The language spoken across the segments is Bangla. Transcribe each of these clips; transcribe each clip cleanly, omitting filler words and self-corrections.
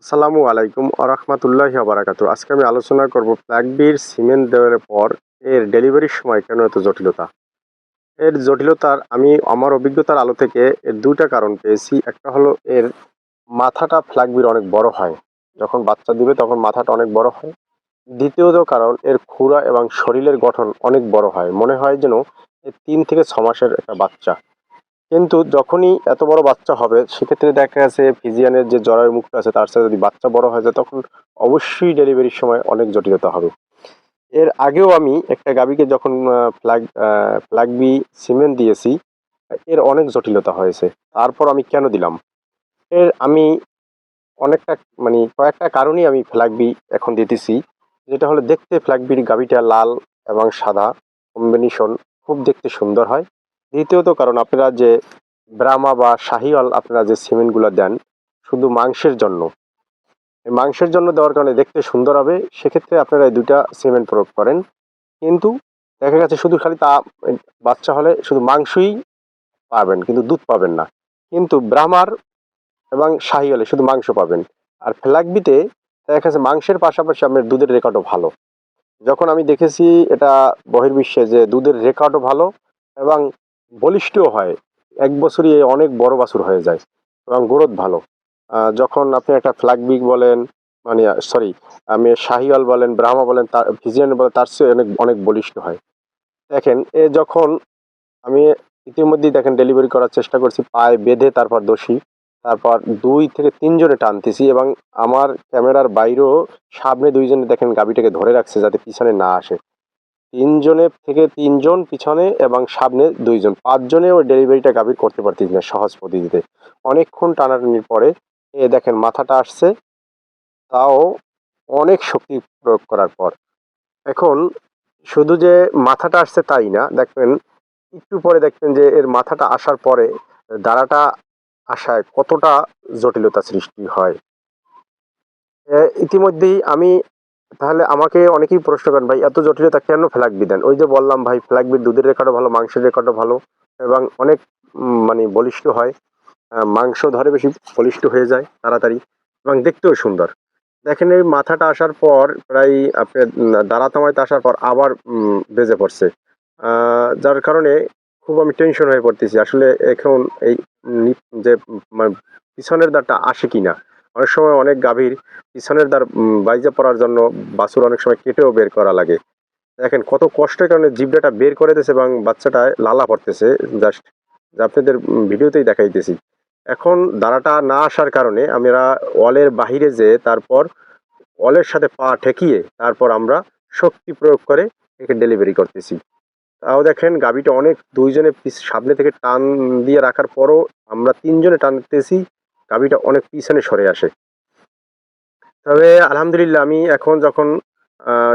আসসালামু আলাইকুম আরহামাতুল্লাহি বারাকাতু। আজকে আমি আলোচনা করব ফ্ল্যাগবির সিমেন্ট দেওয়ার পর এর ডেলিভারির সময় কেন এত জটিলতা। এর জটিলতার আমি আমার অভিজ্ঞতার আলো থেকে এর ২ টা কারণ পেয়েছি। একটা হলো এর মাথাটা ফ্ল্যাগবির অনেক বড় হয়। যখন বাচ্চা দিবে তখন মাথাটা অনেক বড় হয়। দ্বিতীয়ত কারণ এর খুরা এবং শরীরের গঠন অনেক বড় হয়। মনে হয় যেন এ ৩ থেকে ৬ মাসের একটা বাচ্চা। কিন্তু যখনই এত বড় বাচ্চা হবে সেক্ষেত্রে দেখা গেছে ফিজিয়ানের যে জরায়ু মুক্ত আছে তার সাথে যদি বাচ্চা বড় হয়ে যায় তখন অবশ্যই ডেলিভারির সময় অনেক জটিলতা হবে। এর আগেও আমি একটা গাভীকে যখন ফ্ল্যাগ বি সিমেন্ট দিয়েছি, এর অনেক জটিলতা হয়েছে। তারপর আমি কেন দিলাম? এর আমি অনেকটা কয়েকটা কারণেই আমি ফ্ল্যাগ বি এখন দিতেছি। যেটা হলো দেখতে ফ্ল্যাগ বির গাভীটা লাল এবং সাদা কম্বিনেশন খুব দেখতে সুন্দর হয়। দ্বিতীয়ত কারণ আপনারা যে ব্রাহ্মা বা শাহিওয়াল আপনারা যে সিমেন্টগুলো দেন শুধু মাংসের জন্য, এই মাংসের জন্য দেওয়ার কারণে দেখতে সুন্দর হবে। সেক্ষেত্রে আপনারা এই ২ টা সিমেন্ট প্রয়োগ করেন। কিন্তু দেখা গেছে শুধু খালি বাচ্চা হলে শুধু মাংসই পাবেন কিন্তু দুধ পাবেন না। কিন্তু ব্রাহ্মার এবং শাহিওয়ালে শুধু মাংস পাবেন। আর ফ্ল্যাগবিতে দেখা গেছে মাংসের পাশাপাশি আপনার দুধের রেকর্ডও ভালো। যখন আমি দেখেছি এটা বহির্বিশ্বে যে দুধের রেকর্ডও ভালো এবং বলিষ্ঠও হয়। ১ বছরই এ অনেক বড় বাছুর হয়ে যায় এবং গ্রোথ ভালো। যখন আপনি একটা ফ্ল্যাগবি বলেন মানে সরি আমি শাহিওয়াল বলেন, ব্রাহ্মা বলেন, তার ফিজিয়ান বলেন তার চেয়ে অনেক, অনেক বলিষ্ঠ হয়। দেখেন যখন আমি ইতিমধ্যেই দেখেন ডেলিভারি করার চেষ্টা করছি পায়ে বেঁধে তারপর দড়ি, তারপর ২ থেকে ৩ জনে টানতেছি এবং আমার ক্যামেরার বাইরেও সামনে ২ জনে দেখেন গাভীটাকে ধরে রাখছে যাতে পিছনে না আসে। ৩ জনের থেকে ৩ জন পিছনে এবং সামনে ২ জন, ৫ জনে ওই ডেলিভারিটা গাভীর করতে পারতেছি না সহজ পদ্ধতিতে। অনেকক্ষণ টানাটানির পরে দেখেন মাথাটা আসছে, তাও অনেক শক্তি প্রয়োগ করার পর। এখন শুধু যে মাথাটা আসছে তাই না, দেখবেন একটু পরে দেখবেন যে এর মাথাটা আসার পরে দাঁড়াটা আসায় কতটা জটিলতা সৃষ্টি হয়। ইতিমধ্যেই আমি তাহলে আমাকে অনেকেই প্রশ্ন করেন, "ভাই এত জটিলতা কেন ফ্ল্যাগবি দেন?" ওই যে বললাম ভাই ফ্ল্যাগবির দুধের রেকর্ডও ভালো, মাংসের রেকর্ডও ভালো এবং অনেক বলিষ্ঠ হয়। মাংস ধরে বেশি বলিষ্ঠ হয়ে যায় তাড়াতাড়ি এবং দেখতেও সুন্দর। দেখেন এই মাথাটা আসার পর প্রায় আপনার দাঁড়াতামাইতে আসার পর আবার বেজে পড়ছে। যার কারণে খুব আমি টেনশন হয়ে পড়তেছি। আসলে এখন এই নি যে মানে পিছনের দাঁড়টা আসে কিনা? অনেক সময় অনেক গাভীর পিছনের দাঁড় বাইজা পড়ার জন্য বাছুর অনেক সময় কেটেও বের করা লাগে। দেখেন কত কষ্টের কারণে জিহ্বাটা বের করে দিয়েছে এবং বাচ্চাটায় লালা পড়তেছে জাস্ট আপনাদের ভিডিওতেই দেখাইতেছি। এখন দাঁড়াটা না আসার কারণে আমরা ওয়ালের বাহিরে যেয়ে তারপর ওয়ালের সাথে পা ঠেকিয়ে তারপর আমরা শক্তি প্রয়োগ করে একে ডেলিভারি করতেছি। তাও দেখেন গাভীটা অনেক ২ জনে সামনে থেকে টান দিয়ে রাখার পরও আমরা ৩ জনে টানতেছি, গাভীটা অনেক পিছনে সরে আসে। তবে আলহামদুলিল্লাহ আমি এখন যখন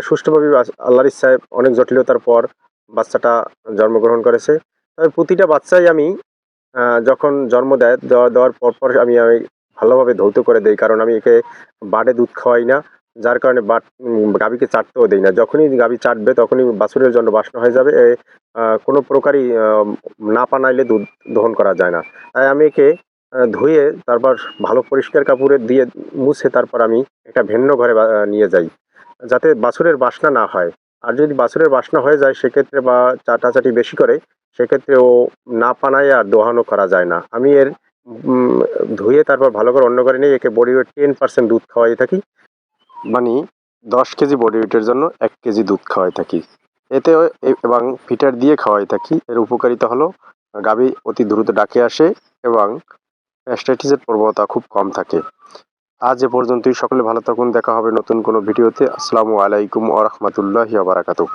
সুষ্ঠুভাবে আল্লাহর ইচ্ছায় অনেক জটিলতার পর বাচ্চাটা জন্মগ্রহণ করেছে। তবে প্রতিটা বাচ্চাই আমি যখন জন্ম দেওয়ার পর আমি ভালোভাবে ধৌত করে দেই। কারণ আমি একে বাটে দুধ খাওয়াই না। যার কারণে গাভীকে চাটতেও দেই না। যখনই গাভী চাটবে তখনই বাছুরের জন্য বাসনা হয়ে যাবে। কোনো প্রকারই না পানাইলে দুধ দহন করা যায় না। তাই আমি একে ধুয়ে তারপর ভালো পরিষ্কার কাপড়ে দিয়ে মুছে তারপর আমি একটা ভিন্ন ঘরে নিয়ে যাই। যাতে বাছুরের বাসনা না হয়। আর যদি বাছুরের বাসনা হয়ে যায় সেক্ষেত্রে বা চাটাচাটি বেশি করে সেক্ষেত্রে ও না পানায় আর দোহানো করা যায় না। আমি এর উম ধুয়ে তারপর ভালো করে অন্য ঘরে নিয়ে একে বডি ওয়েট 10% দুধ খাওয়াই থাকি। মানি ১০ কেজি বডি ওয়েটের জন্য ১ কেজি দুধ খাওয়াই থাকি। এতে এবং ফিটার দিয়ে খাওয়াই থাকি। এর উপকারিতা হলো গাভী অতি দ্রুত ডাকে আসে এবং ম্যাস্টাইটিসের প্রবণতা খুব কম থাকে। আজ এ পর্যন্তই। সকলে ভালো থাকুন। দেখা হবে নতুন কোনো ভিডিওতে। আসসালামু আলাইকুম ওয়া রাহমাতুল্লাহি ওয়া বারাকাতুহু।